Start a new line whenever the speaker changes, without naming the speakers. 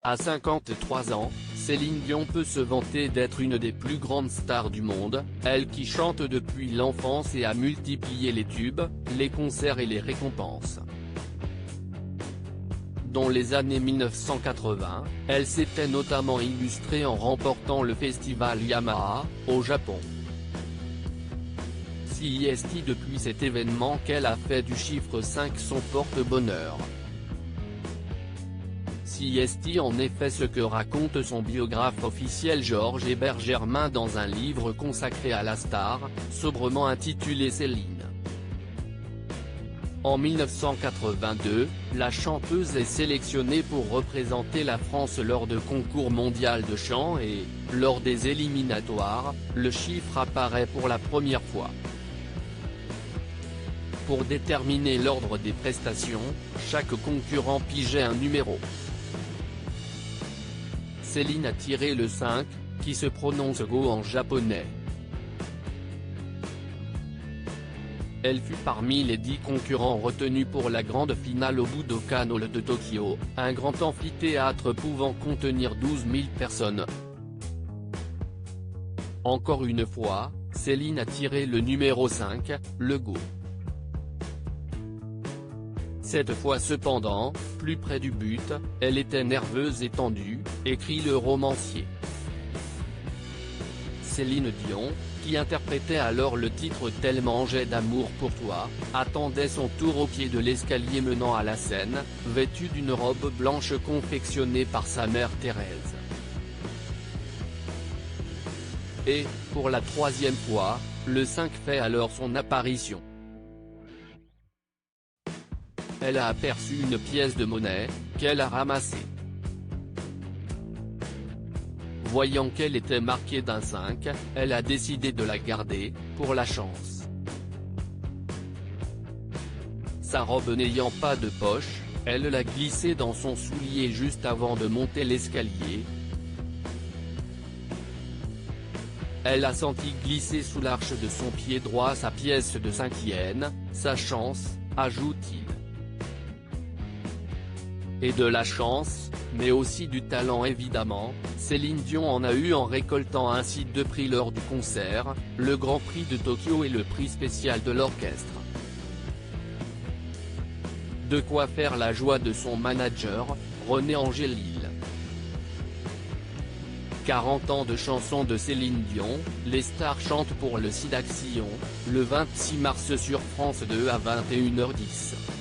À 53 ans, Céline Dion peut se vanter d'être une des plus grandes stars du monde, elle qui chante depuis l'enfance et a multiplié les tubes, les concerts et les récompenses. Dans les années 1980, elle s'était notamment illustrée en remportant le festival Yamaha, au Japon. C'est depuis cet événement qu'elle a fait du chiffre 5 son porte-bonheur. C'est en effet ce que raconte son biographe officiel Georges Hébert Germain dans un livre consacré à la star, sobrement intitulé Céline. En 1982, la chanteuse est sélectionnée pour représenter la France lors de concours mondial de chant et, lors des éliminatoires, le chiffre apparaît pour la première fois. Pour déterminer l'ordre des prestations, chaque concurrent pigeait un numéro. Céline a tiré le 5, qui se prononce Go en japonais. Elle fut parmi les 10 concurrents retenus pour la grande finale au Budokan Hall de Tokyo, un grand amphithéâtre pouvant contenir 12 000 personnes. Encore une fois, Céline a tiré le numéro 5, le Go. Cette fois cependant, plus près du but, elle était nerveuse et tendue, écrit le romancier. Céline Dion, qui interprétait alors le titre Tellement j'ai d'amour pour toi, attendait son tour au pied de l'escalier menant à la scène, vêtue d'une robe blanche confectionnée par sa mère Thérèse. Et, pour la troisième fois, le 5 fait alors son apparition. Elle a aperçu une pièce de monnaie, qu'elle a ramassée. Voyant qu'elle était marquée d'un 5, elle a décidé de la garder, pour la chance. Sa robe n'ayant pas de poche, elle l'a glissée dans son soulier juste avant de monter l'escalier. Elle a senti glisser sous l'arche de son pied droit sa pièce de 5 yens, sa chance, ajoute-t-il. Et de la chance, mais aussi du talent évidemment, Céline Dion en a eu en récoltant ainsi 2 prix lors du concert, le Grand Prix de Tokyo et le prix spécial de l'orchestre. De quoi faire la joie de son manager, René Angélil. 40 ans de chansons de Céline Dion, les stars chantent pour le Sidaction, le 26 mars sur France 2 à 21h10.